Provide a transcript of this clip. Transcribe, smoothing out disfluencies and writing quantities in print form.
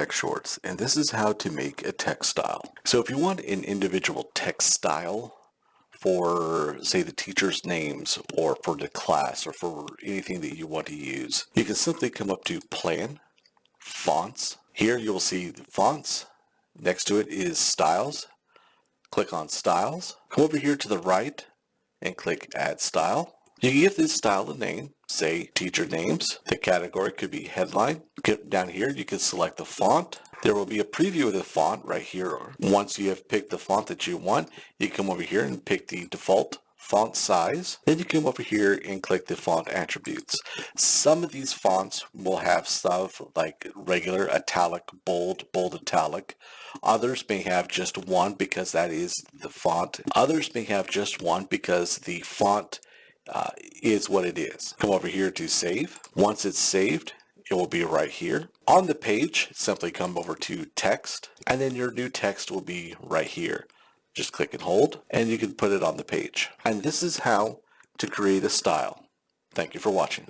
Tech Shorts, and this is how to make a text style. So if you want an individual text style for, say, the teacher's names or for the class or for anything that you want to use, you can simply come up to Plan, Fonts. Here you will see the fonts. Next to it is Styles. Click on Styles. Come over here to the right and click Add Style. You can give this style a name, say Teacher Names. The category could be Headline. Down here you can select the font. There will be a preview of the font right here. Once you have picked the font that you want, you come over here and pick the default font size. Then you come over here and click the font attributes. Some of these fonts will have stuff like regular italic, bold italic. Others may have just one because that is the font. Others may have just one because the font is what it is. Come over here to save. Once it's saved, it will be right here. On the page, simply come over to text, and then your new text will be right here. Just click and hold, and you can put it on the page. And this is how to create a style. Thank you for watching.